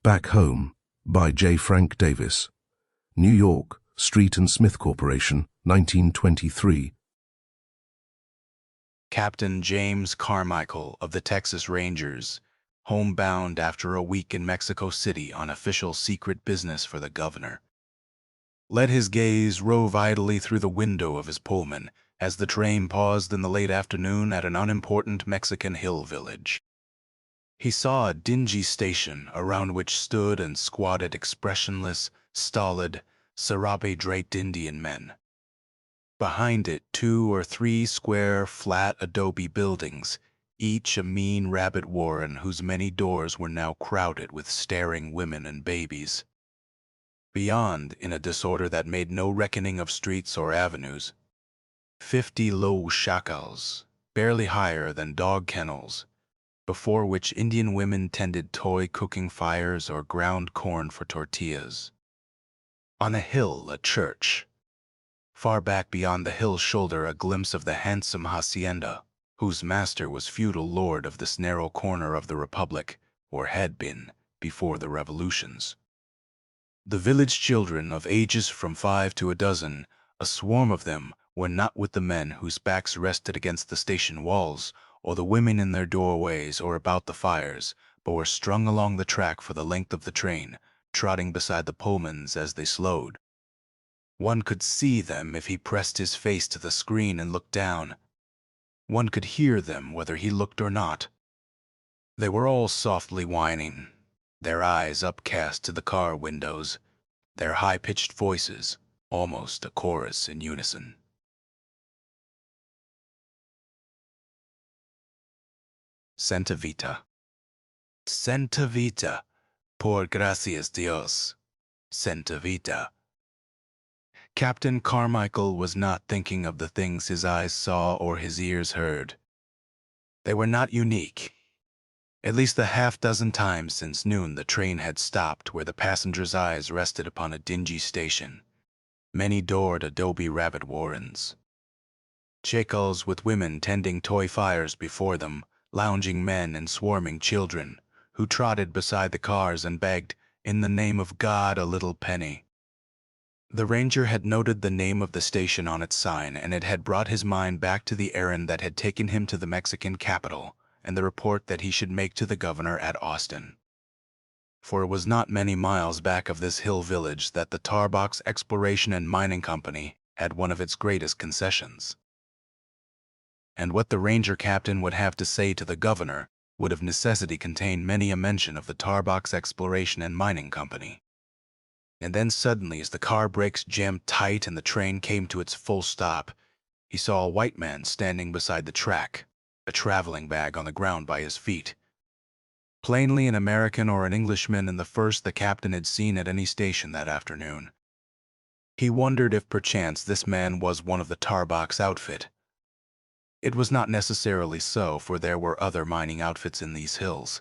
Back Home by J. Frank Davis. New York, Street and Smith Corporation, 1923. Captain James Carmichael of the Texas Rangers, homebound after a week in Mexico City on official secret business for the governor, let his gaze rove idly through the window of his Pullman as the train paused in the late afternoon at an unimportant Mexican hill village. He saw a dingy station around which stood and squatted expressionless, stolid, serape-draped Indian men. Behind it, 2 or 3 square, flat adobe buildings, each a mean rabbit warren whose many doors were now crowded with staring women and babies. Beyond, in a disorder that made no reckoning of streets or avenues, 50 low shakals, barely higher than dog kennels, before which Indian women tended toy cooking fires or ground corn for tortillas. On a hill, a church. Far back beyond the hill's shoulder, a glimpse of the handsome hacienda, whose master was feudal lord of this narrow corner of the Republic, or had been, before the revolutions. The village children of ages from 5 to a dozen, a swarm of them, were not with the men whose backs rested against the station walls, or the women in their doorways or about the fires, but were strung along the track for the length of the train, trotting beside the Pullmans as they slowed. One could see them if he pressed his face to the screen and looked down. One could hear them whether he looked or not. They were all softly whining, their eyes upcast to the car windows, their high-pitched voices almost a chorus in unison. Santa Vita. Santa Vita. Por gracias Dios. Santa Vita. Captain Carmichael was not thinking of the things his eyes saw or his ears heard. They were not unique. At least the half-dozen times since noon the train had stopped where the passengers' eyes rested upon a dingy station, many-doored adobe rabbit warrens, chacals with women tending toy fires before them, lounging men and swarming children, who trotted beside the cars and begged, "In the name of God, a little penny." The ranger had noted the name of the station on its sign, and it had brought his mind back to the errand that had taken him to the Mexican capital, and the report that he should make to the governor at Austin. For it was not many miles back of this hill village that the Tarbox Exploration and Mining Company had one of its greatest concessions. And what the ranger captain would have to say to the governor would of necessity contain many a mention of the Tarbox Exploration and Mining Company. And then suddenly, as the car brakes jammed tight and the train came to its full stop, he saw a white man standing beside the track, a traveling bag on the ground by his feet. Plainly an American or an Englishman, and the first the captain had seen at any station that afternoon. He wondered if perchance this man was one of the Tarbox outfit. It was not necessarily so, for there were other mining outfits in these hills,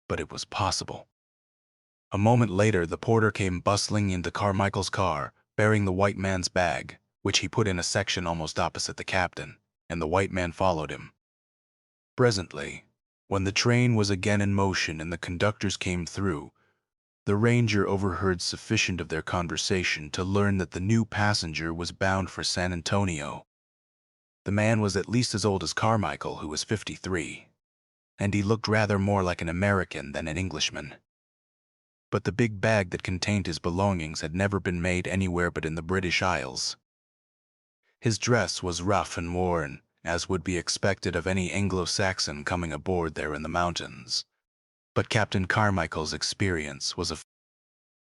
but it was possible. A moment later, the porter came bustling into Carmichael's car, bearing the white man's bag, which he put in a section almost opposite the captain, and the white man followed him. Presently, when the train was again in motion and the conductors came through, the ranger overheard sufficient of their conversation to learn that the new passenger was bound for San Antonio. The man was at least as old as Carmichael, who was 53, and he looked rather more like an American than an Englishman. But the big bag that contained his belongings had never been made anywhere but in the British Isles. His dress was rough and worn, as would be expected of any Anglo-Saxon coming aboard there in the mountains. But Captain Carmichael's experience was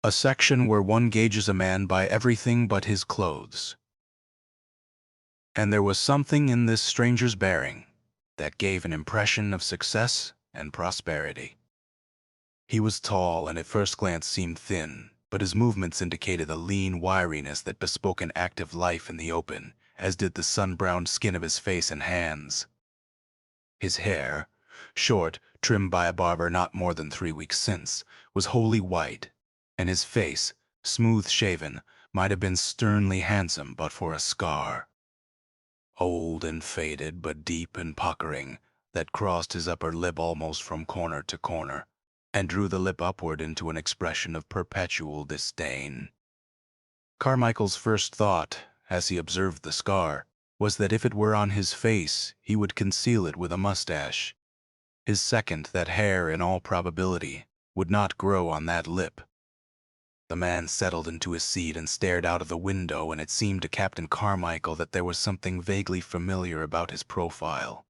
a section where one gauges a man by everything but his clothes. And there was something in this stranger's bearing that gave an impression of success and prosperity. He was tall and at first glance seemed thin, but his movements indicated a lean wiriness that bespoke an active life in the open, as did the sun-browned skin of his face and hands. His hair, short, trimmed by a barber not more than 3 weeks since, was wholly white, and his face, smooth-shaven, might have been sternly handsome but for a scar, old and faded but deep and puckering, that crossed his upper lip almost from corner to corner. and drew the lip upward into an expression of perpetual disdain. Carmichael's first thought, as he observed the scar, was that if it were on his face, he would conceal it with a mustache. His second, that hair, in all probability, would not grow on that lip. The man settled into his seat and stared out of the window, and it seemed to Captain Carmichael that there was something vaguely familiar about his profile.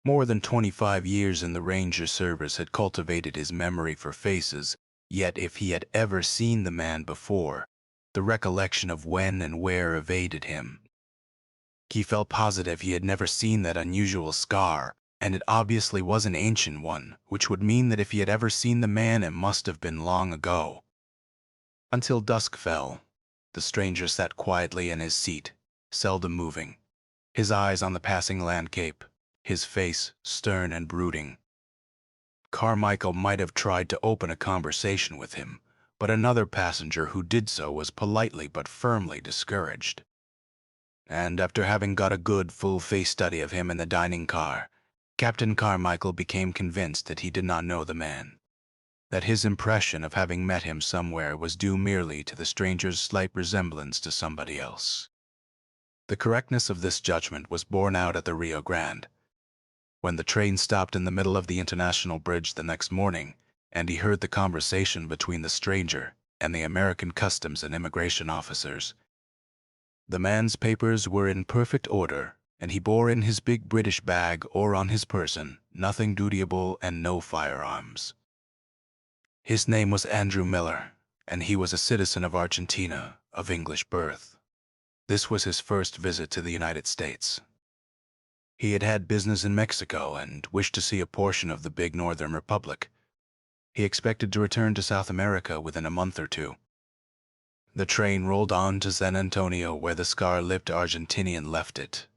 More than 25 years in the Ranger service had cultivated his memory for faces, yet if he had ever seen the man before, the recollection of when and where evaded him. He felt positive he had never seen that unusual scar, and it obviously was an ancient one, which would mean that if he had ever seen the man, it must have been long ago. Until dusk fell, the stranger sat quietly in his seat, seldom moving, his eyes on the passing landscape, his face stern and brooding. Carmichael might have tried to open a conversation with him, but another passenger who did so was politely but firmly discouraged. And after having got a good full face study of him in the dining car, Captain Carmichael became convinced that he did not know the man, that his impression of having met him somewhere was due merely to the stranger's slight resemblance to somebody else. The correctness of this judgment was borne out at the Rio Grande. When the train stopped in the middle of the International Bridge the next morning, and he heard the conversation between the stranger and the American Customs and Immigration officers, the man's papers were in perfect order, and he bore in his big British bag or on his person nothing dutiable and no firearms. His name was Andrew Miller, and he was a citizen of Argentina, of English birth. This was his first visit to the United States. He had had business in Mexico and wished to see a portion of the big Northern Republic. He expected to return to South America within a month or two. The train rolled on to San Antonio, where the scar-lipped Argentinian left it.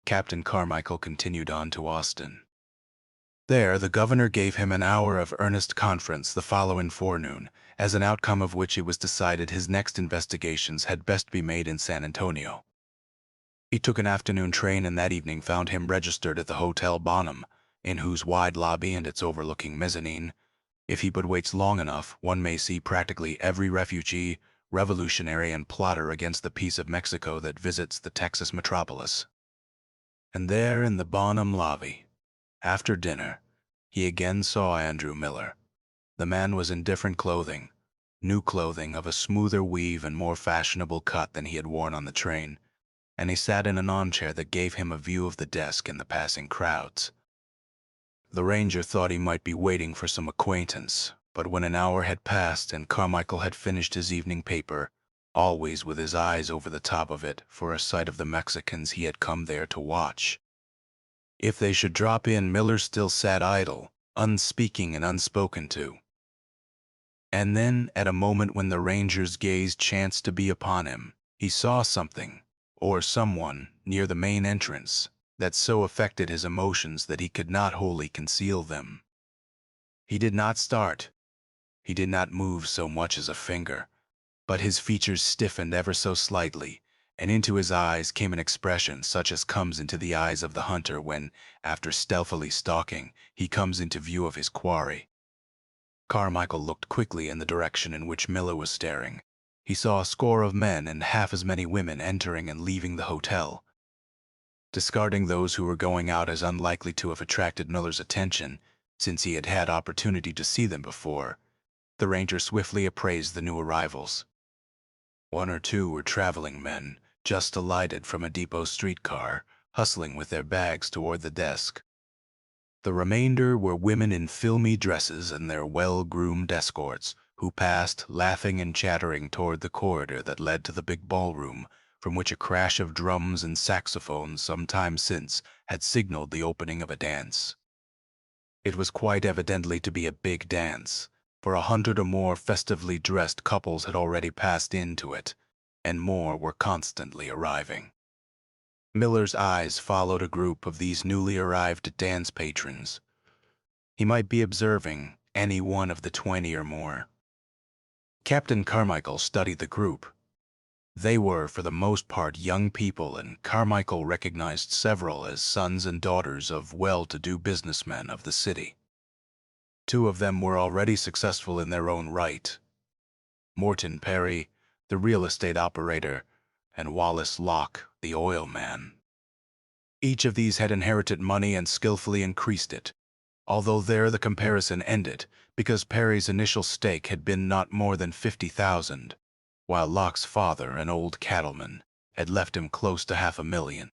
Captain Carmichael continued on to Austin. There, the governor gave him an hour of earnest conference the following forenoon, as an outcome of which it was decided his next investigations had best be made in San Antonio. He took an afternoon train and that evening found him registered at the Hotel Bonham, in whose wide lobby and its overlooking mezzanine, if he but waits long enough, one may see practically every refugee, revolutionary, and plotter against the peace of Mexico that visits the Texas metropolis. And there in the Bonham lobby, after dinner, he again saw Andrew Miller. The man was in different clothing, new clothing of a smoother weave and more fashionable cut than he had worn on the train, and he sat in an armchair that gave him a view of the desk and the passing crowds. The ranger thought he might be waiting for some acquaintance, but when an hour had passed and Carmichael had finished his evening paper, always with his eyes over the top of it for a sight of the Mexicans he had come there to watch, if they should drop in, Miller still sat idle, unspeaking and unspoken to. And then, at a moment when the ranger's gaze chanced to be upon him, he saw something, or someone, near the main entrance, that so affected his emotions that he could not wholly conceal them. He did not start. He did not move so much as a finger, but his features stiffened ever so slightly, and into his eyes came an expression such as comes into the eyes of the hunter when, after stealthily stalking, he comes into view of his quarry. Carmichael looked quickly in the direction in which Miller was staring. He saw a score of men and half as many women entering and leaving the hotel. Discarding those who were going out as unlikely to have attracted Miller's attention, since he had had opportunity to see them before, the ranger swiftly appraised the new arrivals. One or two were traveling men, just alighted from a depot streetcar, hustling with their bags toward the desk. The remainder were women in filmy dresses and their well-groomed escorts, who passed, laughing and chattering, toward the corridor that led to the big ballroom, from which a crash of drums and saxophones some time since had signaled the opening of a dance. It was quite evidently to be a big dance, for 100 or more festively dressed couples had already passed into it, and more were constantly arriving. Miller's eyes followed a group of these newly arrived dance patrons. He might be observing any one of the 20 or more. Captain Carmichael studied the group. They were, for the most part, young people, and Carmichael recognized several as sons and daughters of well-to-do businessmen of the city. Two of them were already successful in their own right: Morton Perry, the real estate operator, and Wallace Locke, the oil man. Each of these had inherited money and skillfully increased it, although there the comparison ended, because Perry's initial stake had been not more than 50,000, while Locke's father, an old cattleman, had left him close to $500,000.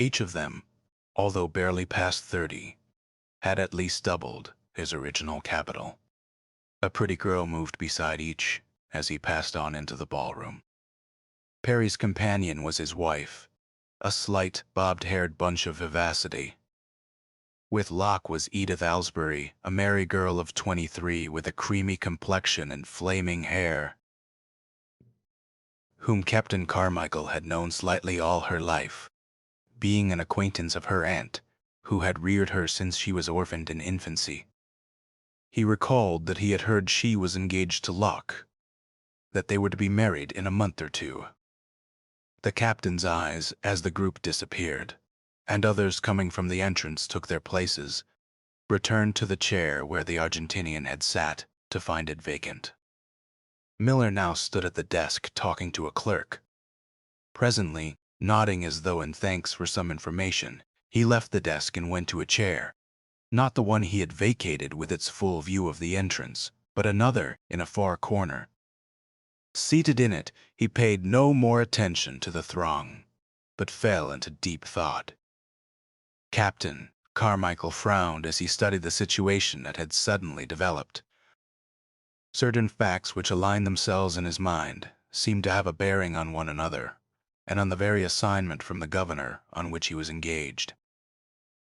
Each of them, although barely past 30, had at least doubled his original capital. A pretty girl moved beside each as he passed on into the ballroom. Perry's companion was his wife, a slight, bobbed-haired bunch of vivacity. With Locke was Edith Aylesbury, a merry girl of 23 with a creamy complexion and flaming hair, whom Captain Carmichael had known slightly all her life, being an acquaintance of her aunt, who had reared her since she was orphaned in infancy. He recalled that he had heard she was engaged to Locke, that they were to be married in a month or two. The captain's eyes, as the group disappeared, and others coming from the entrance took their places, returned to the chair where the Argentinian had sat to find it vacant. Miller now stood at the desk talking to a clerk. Presently, nodding as though in thanks for some information, he left the desk and went to a chair, not the one he had vacated with its full view of the entrance, but another in a far corner. Seated in it, he paid no more attention to the throng, but fell into deep thought. Captain Carmichael frowned as he studied the situation that had suddenly developed. Certain facts which aligned themselves in his mind seemed to have a bearing on one another, and on the very assignment from the governor on which he was engaged.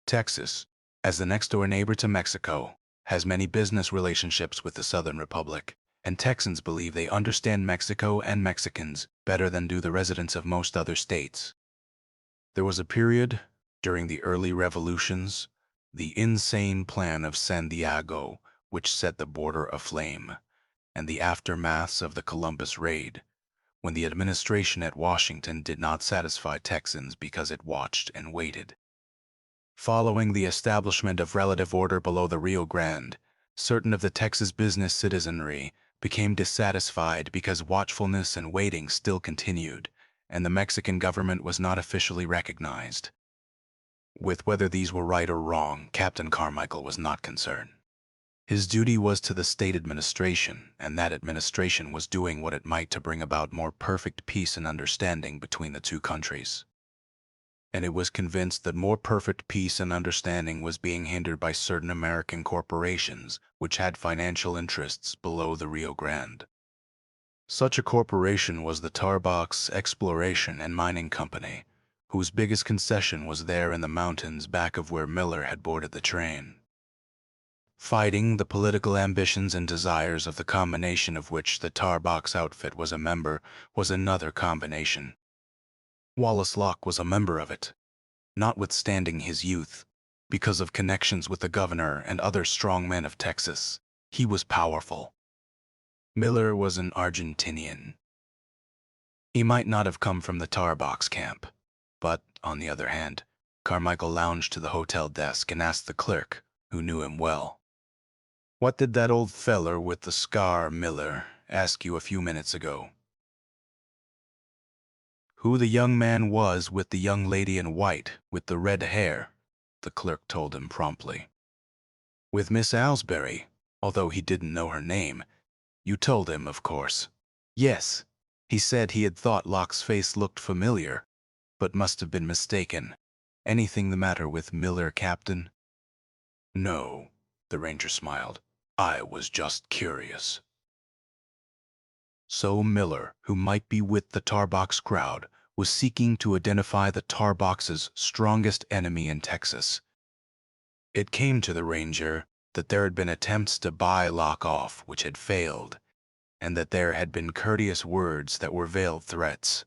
Texas, as the next-door neighbor to Mexico, has many business relationships with the Southern Republic, and Texans believe they understand Mexico and Mexicans better than do the residents of most other states. There was a period, during the early revolutions, the insane plan of Santiago, which set the border aflame, and the aftermaths of the Columbus raid, when the administration at Washington did not satisfy Texans because it watched and waited. Following the establishment of relative order below the Rio Grande, certain of the Texas business citizenry became dissatisfied because watchfulness and waiting still continued, and the Mexican government was not officially recognized. With whether these were right or wrong, Captain Carmichael was not concerned. His duty was to the state administration, and that administration was doing what it might to bring about more perfect peace and understanding between the two countries. And it was convinced that more perfect peace and understanding was being hindered by certain American corporations which had financial interests below the Rio Grande. Such a corporation was the Tarbox Exploration and Mining Company, whose biggest concession was there in the mountains back of where Miller had boarded the train. Fighting the political ambitions and desires of the combination of which the Tarbox outfit was a member was another combination. Wallace Locke was a member of it, notwithstanding his youth. Because of connections with the governor and other strong men of Texas, he was powerful. Miller was an Argentinian. He might not have come from the Tarbox camp, but, on the other hand, Carmichael lounged to the hotel desk and asked the clerk, who knew him well, "What did that old feller with the scar, Miller, ask you a few minutes ago?" Who the young man was with the young lady in white with the red hair, the clerk told him promptly. With Miss Aylesbury, although he didn't know her name. You told him, of course. Yes, he said he had thought Locke's face looked familiar, but must have been mistaken. Anything the matter with Miller, Captain? No, the ranger smiled. I was just curious. So Miller, who might be with the Tarbox crowd, was seeking to identify the Tarbox's strongest enemy in Texas. It came to the ranger that there had been attempts to buy Locke off which had failed, and that there had been courteous words that were veiled threats.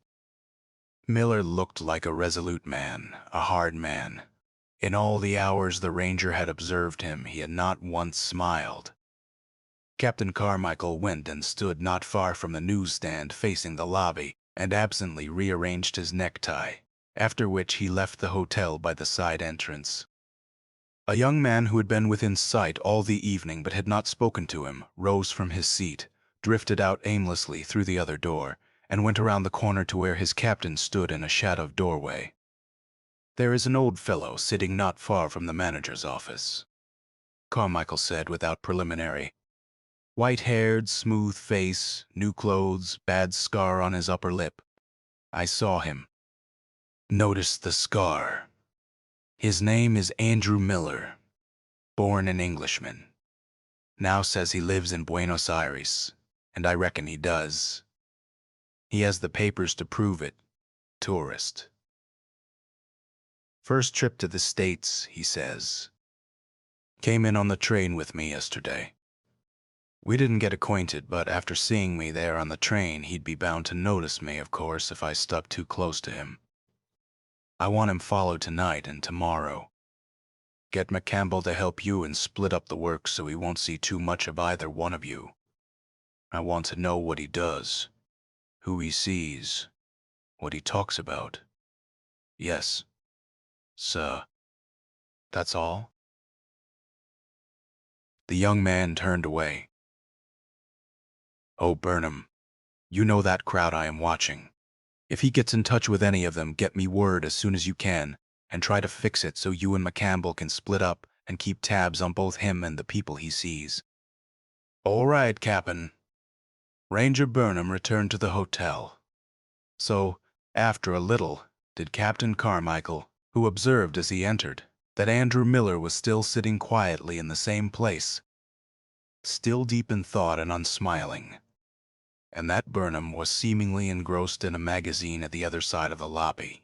Miller looked like a resolute man, a hard man. In all the hours the ranger had observed him, he had not once smiled. Captain Carmichael went and stood not far from the newsstand facing the lobby, and absently rearranged his necktie, after which he left the hotel by the side entrance. A young man who had been within sight all the evening but had not spoken to him rose from his seat, drifted out aimlessly through the other door, and went around the corner to where his captain stood in a shadowed doorway. "There is an old fellow sitting not far from the manager's office," Carmichael said without preliminary. "White-haired, smooth face, new clothes, bad scar on his upper lip. I saw him. Notice the scar. His name is Andrew Miller, born an Englishman. Now says he lives in Buenos Aires, and I reckon he does. He has the papers to prove it. Tourist. First trip to the States, he says. Came in on the train with me yesterday. We didn't get acquainted, but after seeing me there on the train, he'd be bound to notice me, of course, if I stuck too close to him. I want him followed tonight and tomorrow. Get McCampbell to help you and split up the work so he won't see too much of either one of you. I want to know what he does, who he sees, what he talks about. Yes, sir. That's all?" The young man turned away. "Oh, Burnham, you know that crowd I am watching. If he gets in touch with any of them, get me word as soon as you can, and try to fix it so you and McCampbell can split up and keep tabs on both him and the people he sees." "All right, Cap'n." Ranger Burnham returned to the hotel. So, after a little, did Captain Carmichael, who observed as he entered that Andrew Miller was still sitting quietly in the same place, still deep in thought and unsmiling, and that Burnham was seemingly engrossed in a magazine at the other side of the lobby.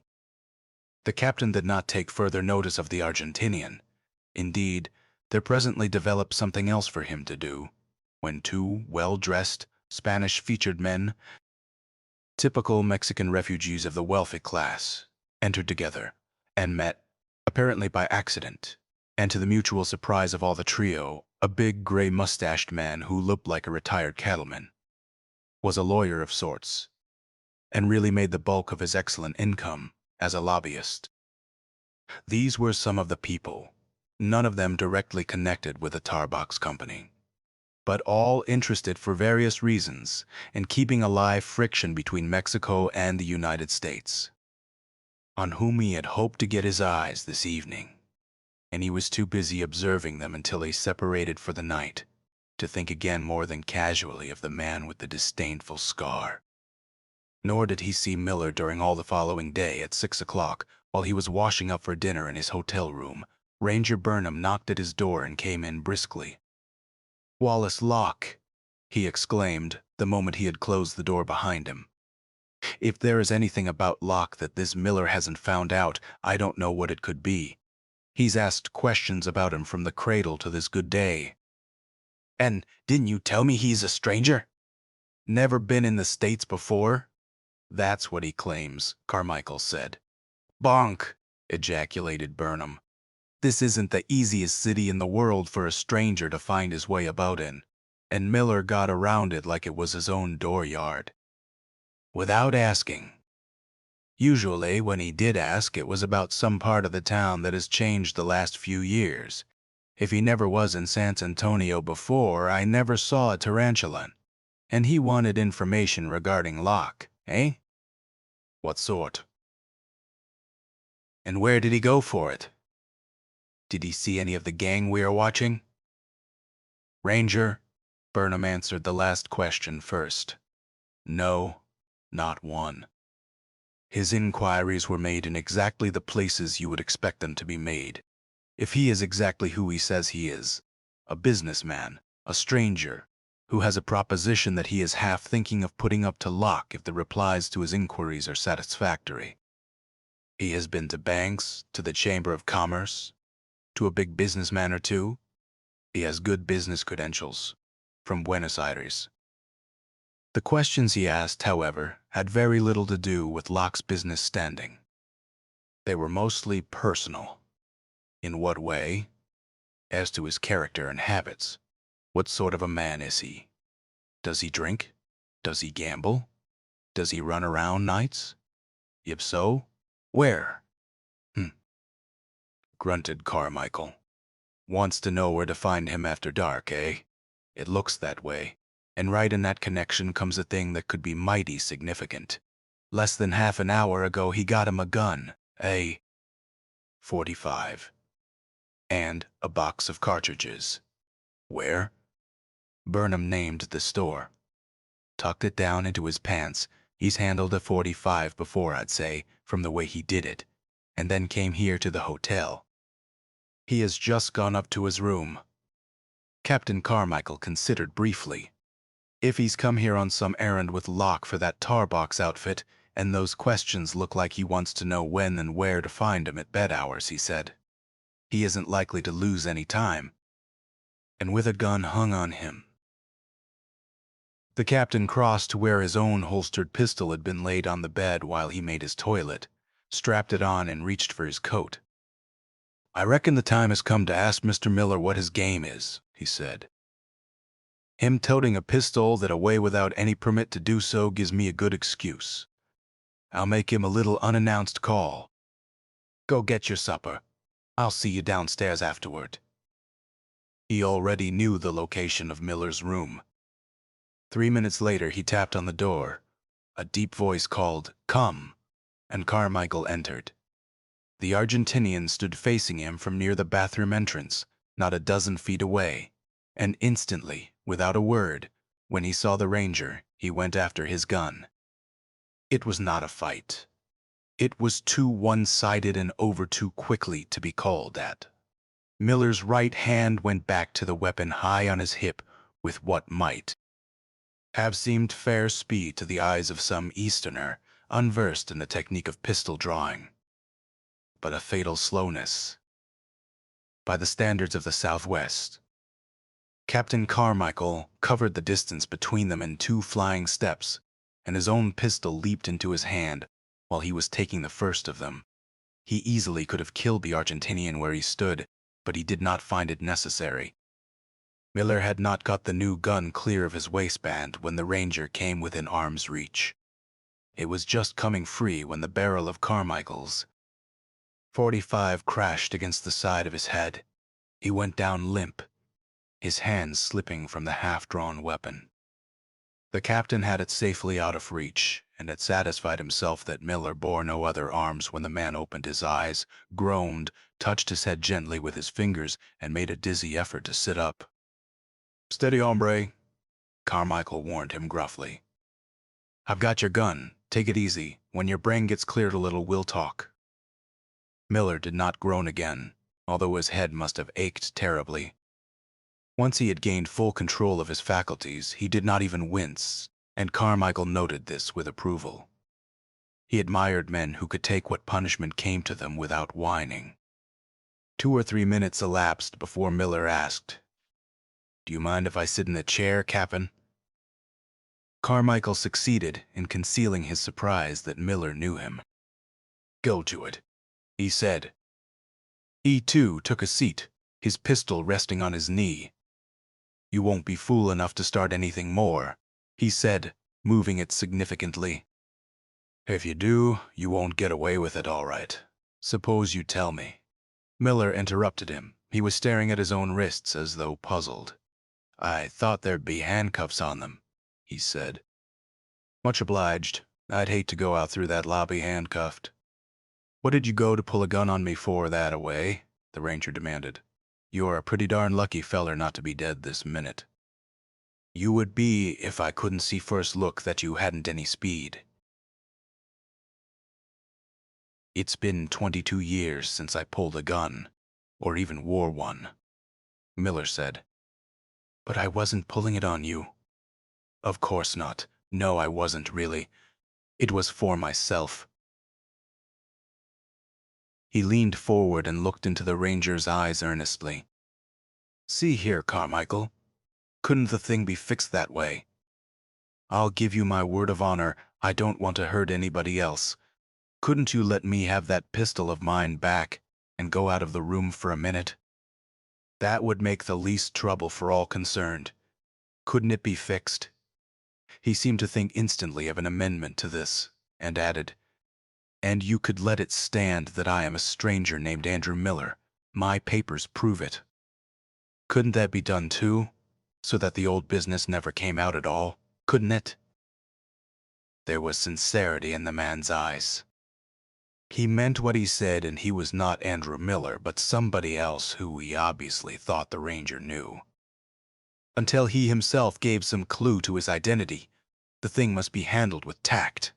The captain did not take further notice of the Argentinian. Indeed, there presently developed something else for him to do, when two well-dressed, Spanish-featured men, typical Mexican refugees of the wealthy class, entered together and met, apparently by accident, and to the mutual surprise of all the trio, a big, gray-mustached man who looked like a retired cattleman was a lawyer of sorts, and really made the bulk of his excellent income as a lobbyist. These were some of the people, none of them directly connected with the tar box company, but all interested for various reasons in keeping alive friction between Mexico and the United States, on whom he had hoped to get his eyes this evening, and he was too busy observing them until they separated for the night to think again more than casually of the man with the disdainful scar. Nor did he see Miller during all the following day. At 6 o'clock, while he was washing up for dinner in his hotel room, Ranger Burnham knocked at his door and came in briskly. "Wallace Locke," he exclaimed the moment he had closed the door behind him. "If there is anything about Locke that this Miller hasn't found out, I don't know what it could be. He's asked questions about him from the cradle to this good day." "And didn't you tell me he's a stranger? Never been in the States before?" "That's what he claims," Carmichael said. "Bonk!" ejaculated Burnham. "This isn't the easiest city in the world for a stranger to find his way about in, and Miller got around it like it was his own dooryard. Without asking. Usually, when he did ask, it was about some part of the town that has changed the last few years. If he never was in San Antonio before, I never saw a tarantulan. And he wanted information regarding Locke, eh?" "What sort?" "And where did he go for it? Did he see any of the gang we are watching?" "Ranger," Burnham answered the last question first. "No, not one. His inquiries were made in exactly the places you would expect them to be made. If he is exactly who he says he is, a businessman, a stranger, who has a proposition that he is half thinking of putting up to Locke if the replies to his inquiries are satisfactory. He has been to banks, to the Chamber of Commerce, to a big businessman or two. He has good business credentials, from Buenos Aires." The questions he asked, however, had very little to do with Locke's business standing. They were mostly personal. In what way? As to his character and habits. What sort of a man is he? Does he drink? Does he gamble? Does he run around nights? If so, where? Grunted Carmichael. Wants to know where to find him after dark, eh? It looks that way. And right in that connection comes a thing that could be mighty significant. Less than half an hour ago, he got him a gun, a .45, and a box of cartridges. Where? Burnham named the store. Tucked it down into his pants. He's handled a .45 before, I'd say, from the way he did it, and then came here to the hotel. He has just gone up to his room. Captain Carmichael considered briefly. If he's come here on some errand with Locke for that tar box outfit, and those questions look like he wants to know when and where to find him at bed hours, he said, he isn't likely to lose any time. And with a gun hung on him. The captain crossed to where his own holstered pistol had been laid on the bed while he made his toilet, strapped it on and reached for his coat. I reckon the time has come to ask Mr. Miller what his game is, he said. Him toting a pistol that away without any permit to do so gives me a good excuse. I'll make him a little unannounced call. Go get your supper. I'll see you downstairs afterward. He already knew the location of Miller's room. 3 minutes later, he tapped on the door. A deep voice called, "Come," and Carmichael entered. The Argentinian stood facing him from near the bathroom entrance, not a dozen feet away, and instantly, without a word, when he saw the Ranger, he went after his gun. It was not a fight. It was too one-sided and over too quickly to be called that. Miller's right hand went back to the weapon high on his hip with what might have seemed fair speed to the eyes of some Easterner unversed in the technique of pistol drawing, but a fatal slowness by the standards of the Southwest. Captain Carmichael covered the distance between them in 2 flying steps, and his own pistol leaped into his hand while he was taking the first of them. He easily could have killed the Argentinian where he stood, but he did not find it necessary. Miller had not got the new gun clear of his waistband when the Ranger came within arm's reach. It was just coming free when the barrel of Carmichael's .45 crashed against the side of his head. He went down limp, his hands slipping from the half-drawn weapon. The captain had it safely out of reach, and had satisfied himself that Miller bore no other arms when the man opened his eyes, groaned, touched his head gently with his fingers, and made a dizzy effort to sit up. "Steady, hombre," Carmichael warned him gruffly. "I've got your gun. Take it easy. When your brain gets cleared a little, we'll talk." Miller did not groan again, although his head must have ached terribly. Once he had gained full control of his faculties, he did not even wince, and Carmichael noted this with approval. He admired men who could take what punishment came to them without whining. 2 or 3 minutes elapsed before Miller asked, "Do you mind if I sit in the chair, Cap'n?" Carmichael succeeded in concealing his surprise that Miller knew him. "Go to it," he said. He, too, took a seat, his pistol resting on his knee. "You won't be fool enough to start anything more," he said, moving it significantly. "If you do, you won't get away with it all right. Suppose you tell me." Miller interrupted him. He was staring at his own wrists as though puzzled. "I thought there'd be handcuffs on them," he said. "Much obliged. I'd hate to go out through that lobby handcuffed." "What did you go to pull a gun on me for that-a-way?" the Ranger demanded. "You're a pretty darn lucky feller not to be dead this minute." "You would be if I couldn't see first look that you hadn't any speed." "It's been 22 years since I pulled a gun, or even wore one," Miller said. "But I wasn't pulling it on you." "Of course not. No, I wasn't really. It was for myself." He leaned forward and looked into the Ranger's eyes earnestly. "See here, Carmichael. Couldn't the thing be fixed that way? I'll give you my word of honor, I don't want to hurt anybody else. Couldn't you let me have that pistol of mine back and go out of the room for a minute? That would make the least trouble for all concerned. Couldn't it be fixed?" He seemed to think instantly of an amendment to this, and added, "And you could let it stand that I am a stranger named Andrew Miller. My papers prove it." Couldn't that be done too, so that the old business never came out at all? Couldn't it? There was sincerity in the man's eyes. He meant what he said, and he was not Andrew Miller, but somebody else who he obviously thought the ranger knew. Until he himself gave some clue to his identity, the thing must be handled with tact.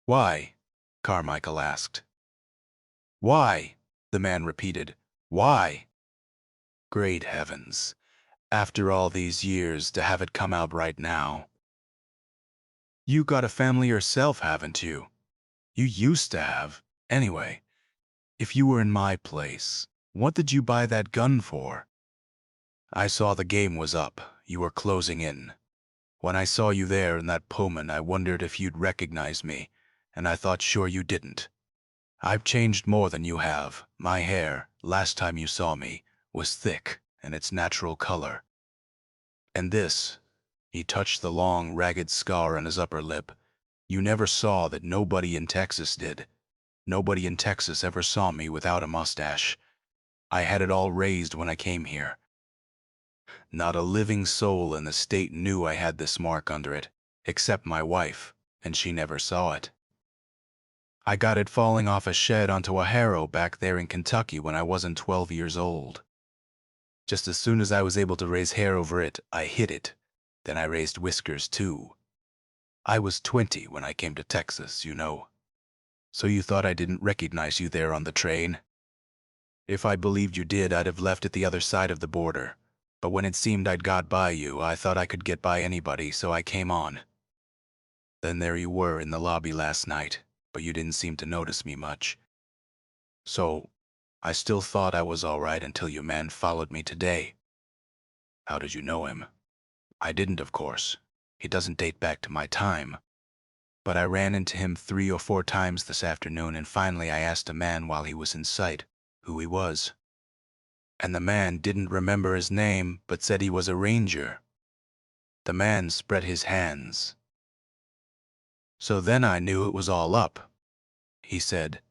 "Why?" Carmichael asked. "Why?" the man repeated. "Why?" Great heavens, after all these years, to have it come out right now. You got a family yourself, haven't you? You used to have. Anyway, if you were in my place, what did you buy that gun for? I saw the game was up. You were closing in. When I saw you there in that Pullman, I wondered if you'd recognize me, and I thought sure you didn't. I've changed more than you have. My hair, last time you saw me, was thick and its natural color. And this, he touched the long, ragged scar on his upper lip. You never saw that. Nobody in Texas did. Nobody in Texas ever saw me without a mustache. I had it all raised when I came here. Not a living soul in the state knew I had this mark under it, except my wife, and she never saw it. I got it falling off a shed onto a harrow back there in Kentucky when I wasn't 12 years old. Just as soon as I was able to raise hair over it, I hid it. Then I raised whiskers too. I was 20 when I came to Texas, you know. So you thought I didn't recognize you there on the train? If I believed you did, I'd have left at the other side of the border. But when it seemed I'd got by you, I thought I could get by anybody, so I came on. Then there you were in the lobby last night, but you didn't seem to notice me much. So I still thought I was all right until your man followed me today. How did you know him? I didn't, of course. He doesn't date back to my time. But I ran into him 3 or 4 times this afternoon, and finally I asked a man while he was in sight who he was. And the man didn't remember his name, but said he was a ranger. The man spread his hands. So then I knew it was all up, he said,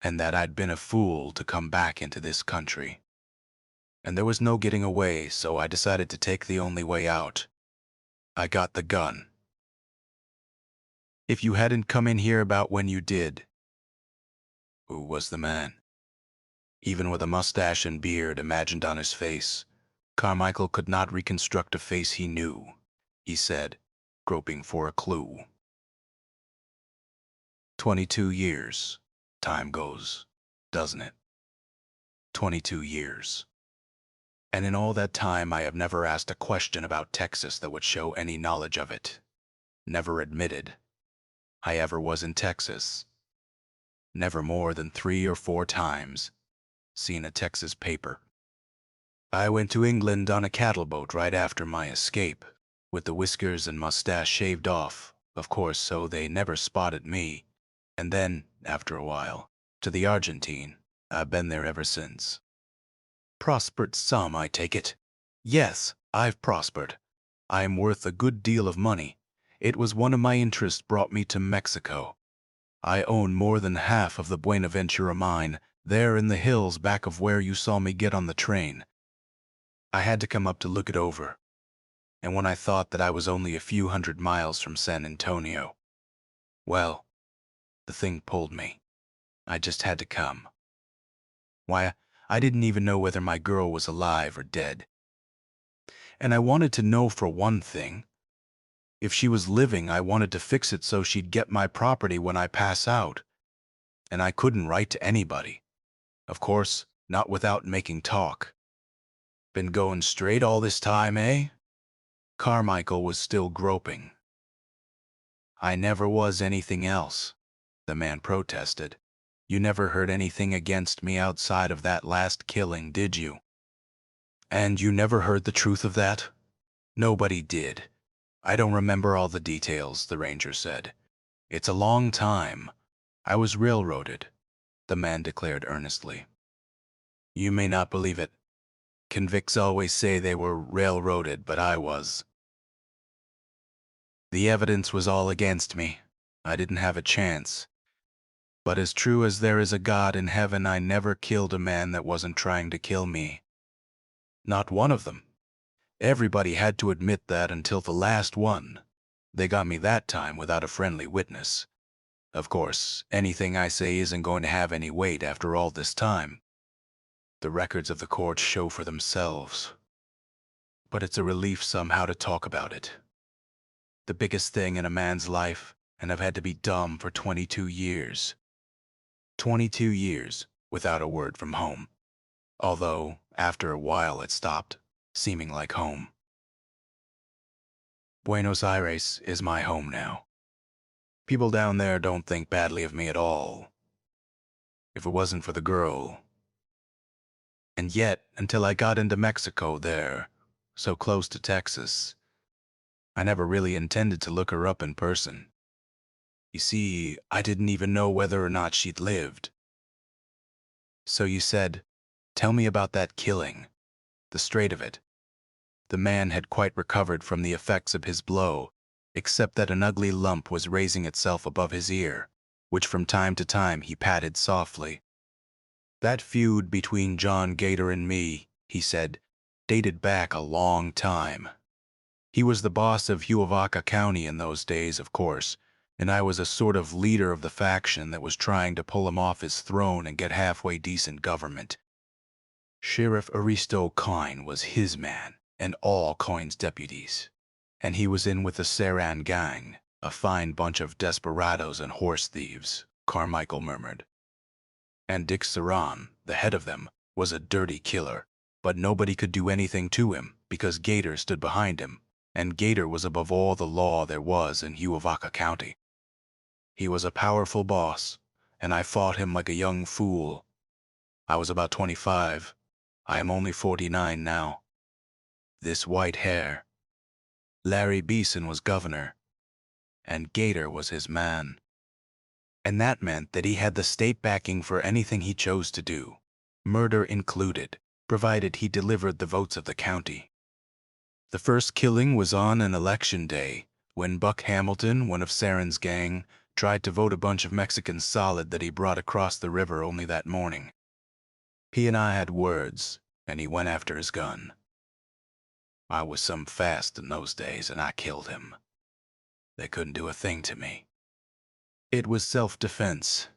and that I'd been a fool to come back into this country. And there was no getting away, so I decided to take the only way out. I got the gun. If you hadn't come in here about when you did, who was the man? Even with a mustache and beard imagined on his face, Carmichael could not reconstruct a face he knew, he said, groping for a clue. 22 years. Time goes, doesn't it? 22 years. And in all that time I have never asked a question about Texas that would show any knowledge of it. Never admitted I ever was in Texas. Never more than 3 or 4 times seen a Texas paper. I went to England on a cattle boat right after my escape, with the whiskers and mustache shaved off, of course, so they never spotted me. And then, after a while, to the Argentine. I've been there ever since. Prospered some, I take it. Yes, I've prospered. I am worth a good deal of money. It was one of my interests brought me to Mexico. I own more than half of the Buenaventura mine, there in the hills back of where you saw me get on the train. I had to come up to look it over, and when I thought that I was only a few 100 miles from San Antonio, well, the thing pulled me. I just had to come. Why, I didn't even know whether my girl was alive or dead. And I wanted to know for one thing. If she was living, I wanted to fix it so she'd get my property when I pass out. And I couldn't write to anybody. Of course, not without making talk. Been going straight all this time, eh? Carmichael was still groping. I never was anything else, the man protested. You never heard anything against me outside of that last killing, did you? And you never heard the truth of that? Nobody did. I don't remember all the details, the ranger said. It's a long time. I was railroaded, the man declared earnestly. You may not believe it. Convicts always say they were railroaded, but I was. The evidence was all against me. I didn't have a chance. But as true as there is a God in heaven, I never killed a man that wasn't trying to kill me. Not one of them. Everybody had to admit that until the last one. They got me that time without a friendly witness. Of course, anything I say isn't going to have any weight after all this time. The records of the court show for themselves. But it's a relief somehow to talk about it. The biggest thing in a man's life, and I've had to be dumb for 22 years. 22 years without a word from home. Although, after a while it stopped seeming like home. Buenos Aires is my home now. People down there don't think badly of me at all. If it wasn't for the girl. And yet, until I got into Mexico there, so close to Texas, I never really intended to look her up in person. You see, I didn't even know whether or not she'd lived. So you said, tell me about that killing, the straight of it. The man had quite recovered from the effects of his blow, except that an ugly lump was raising itself above his ear, which from time to time he patted softly. That feud between John Gator and me, he said, dated back a long time. He was the boss of Huavaca County in those days, of course, and I was a sort of leader of the faction that was trying to pull him off his throne and get halfway decent government. Sheriff Aristo Coyne was his man, and all Coyne's deputies. And he was in with the Saran gang, a fine bunch of desperados and horse thieves, Carmichael murmured. And Dick Saran, the head of them, was a dirty killer, but nobody could do anything to him because Gator stood behind him, and Gator was above all the law there was in Huavaca County. He was a powerful boss, and I fought him like a young fool. I was about 25. I am only 49 now. This white hair. Larry Beeson was governor, and Gator was his man. And that meant that he had the state backing for anything he chose to do, murder included, provided he delivered the votes of the county. The first killing was on an election day, when Buck Hamilton, one of Saran's gang, tried to vote a bunch of Mexicans solid that he brought across the river only that morning. He and I had words, and he went after his gun. I was some fast in those days, and I killed him. They couldn't do a thing to me. It was self-defense,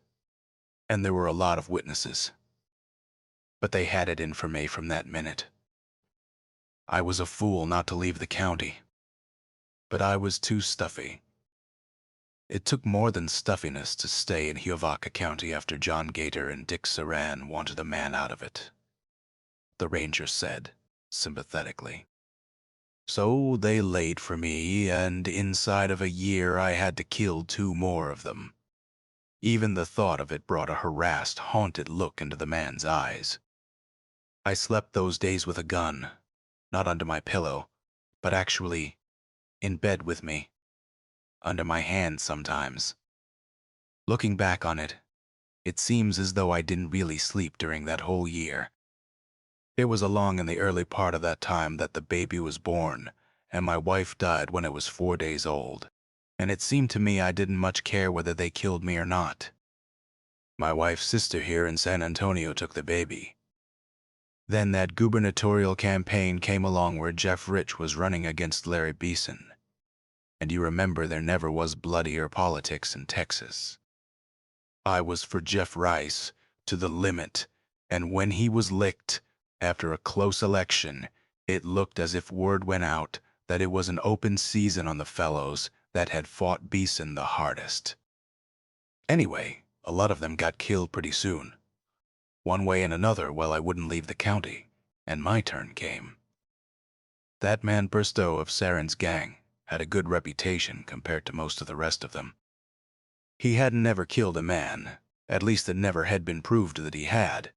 and there were a lot of witnesses. But they had it in for me from that minute. I was a fool not to leave the county, but I was too stuffy. It took more than stuffiness to stay in Huavaca County after John Gator and Dick Saran wanted a man out of it, the ranger said, sympathetically. So they laid for me, and inside of a year I had to kill 2 more of them. Even the thought of it brought a harassed, haunted look into the man's eyes. I slept those days with a gun, not under my pillow, but actually in bed with me, under my hand sometimes. Looking back on it, it seems as though I didn't really sleep during that whole year. It was along in the early part of that time that the baby was born, and my wife died when it was 4 days old, and it seemed to me I didn't much care whether they killed me or not. My wife's sister here in San Antonio took the baby. Then that gubernatorial campaign came along where Jeff Rich was running against Larry Beeson. And you remember there never was bloodier politics in Texas. I was for Jeff Rice to the limit, and when he was licked, after a close election, it looked as if word went out that it was an open season on the fellows that had fought Beeson the hardest. Anyway, a lot of them got killed pretty soon. One way and another while I wouldn't leave the county, and my turn came. That man Bristow of Saran's gang had a good reputation compared to most of the rest of them. He hadn't never killed a man, at least it never had been proved that he had,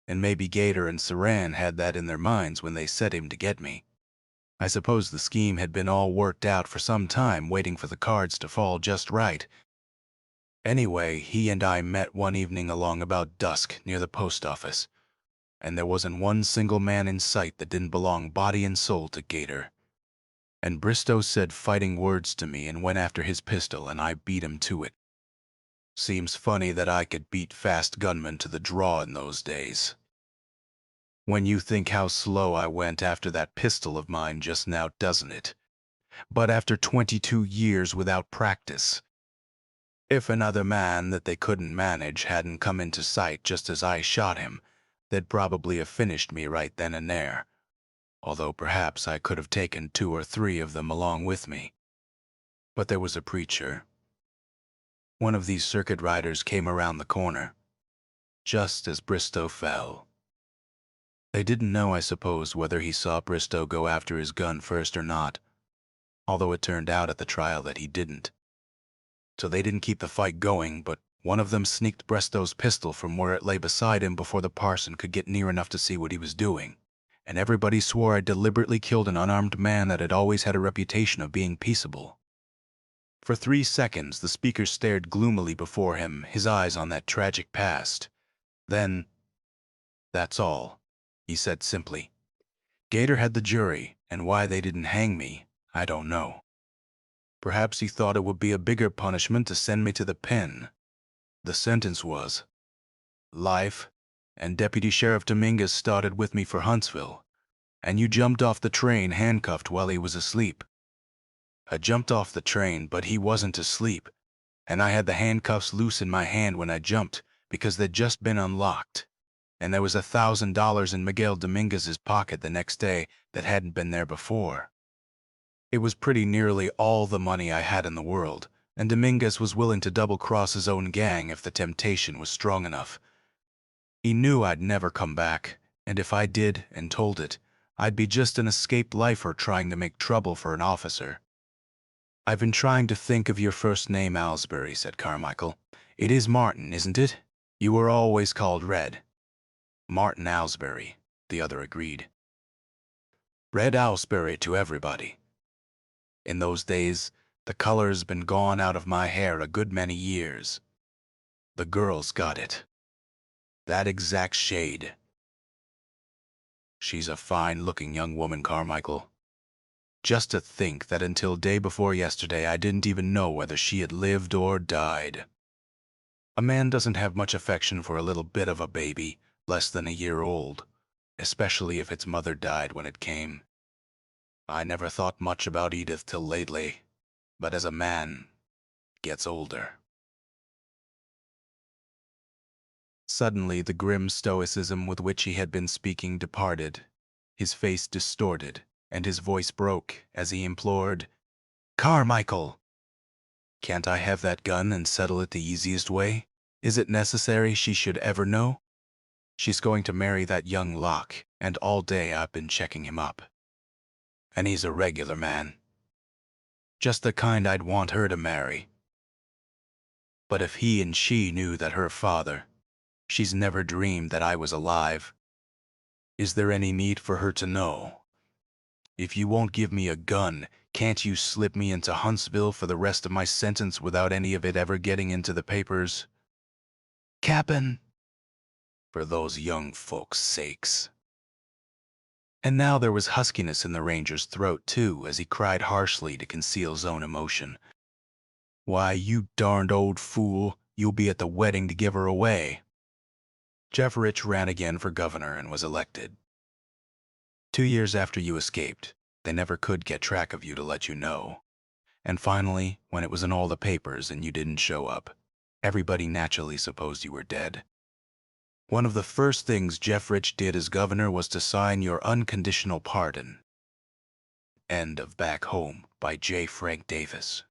and maybe Gator and Saran had that in their minds when they set him to get me. I suppose the scheme had been all worked out for some time, waiting for the cards to fall just right. Anyway, he and I met one evening along about dusk near the post office, and there wasn't one single man in sight that didn't belong body and soul to Gator. And Bristow said fighting words to me and went after his pistol, and I beat him to it. Seems funny that I could beat fast gunmen to the draw in those days. When you think how slow I went after that pistol of mine just now, doesn't it? But after 22 years without practice. If another man that they couldn't manage hadn't come into sight just as I shot him, they'd probably have finished me right then and there, although perhaps I could have taken 2 or 3 of them along with me. But there was a preacher. One of these circuit riders came around the corner, just as Bristow fell. They didn't know, I suppose, whether he saw Bristow go after his gun first or not, although it turned out at the trial that he didn't. So they didn't keep the fight going, but one of them sneaked Bristow's pistol from where it lay beside him before the parson could get near enough to see what he was doing, and everybody swore I deliberately killed an unarmed man that had always had a reputation of being peaceable. For 3 seconds the speaker stared gloomily before him, his eyes on that tragic past. Then, "That's all," he said simply. "Gator had the jury, and why they didn't hang me, I don't know. Perhaps he thought it would be a bigger punishment to send me to the pen. The sentence was life, and Deputy Sheriff Dominguez started with me for Huntsville, and you jumped off the train handcuffed while he was asleep. I jumped off the train, but he wasn't asleep, and I had the handcuffs loose in my hand when I jumped because they'd just been unlocked, and there was $1,000 in Miguel Dominguez's pocket the next day that hadn't been there before. It was pretty nearly all the money I had in the world, and Dominguez was willing to double-cross his own gang if the temptation was strong enough. He knew I'd never come back, and if I did and told it, I'd be just an escaped lifer trying to make trouble for an officer. "I've been trying to think of your first name, Alsbury," said Carmichael. "It is Martin, isn't it? You were always called Red." "Martin Alsbury," the other agreed. "Red Alsbury to everybody. In those days, the color's been gone out of my hair a good many years. The girl's got it. That exact shade. She's a fine-looking young woman, Carmichael. Just to think that until day before yesterday I didn't even know whether she had lived or died. A man doesn't have much affection for a little bit of a baby, less than a year old, especially if its mother died when it came. I never thought much about Edith till lately, but as a man gets older." Suddenly the grim stoicism with which he had been speaking departed. His face distorted, and his voice broke as he implored, "Carmichael! Can't I have that gun and settle it the easiest way? Is it necessary she should ever know? She's going to marry that young Locke, and all day I've been checking him up. And he's a regular man. Just the kind I'd want her to marry. But if he and she knew that her father, she's never dreamed that I was alive. Is there any need for her to know? If you won't give me a gun, can't you slip me into Huntsville for the rest of my sentence without any of it ever getting into the papers? Cap'n, for those young folks' sakes." And now there was huskiness in the ranger's throat, too, as he cried harshly to conceal his own emotion. "Why, you darned old fool, you'll be at the wedding to give her away." Jeff Rich ran again for governor and was elected. 2 years after you escaped, they never could get track of you to let you know. And finally, when it was in all the papers and you didn't show up, everybody naturally supposed you were dead. One of the first things Jeff Rich did as governor was to sign your unconditional pardon. End of Back Home by J. Frank Davis.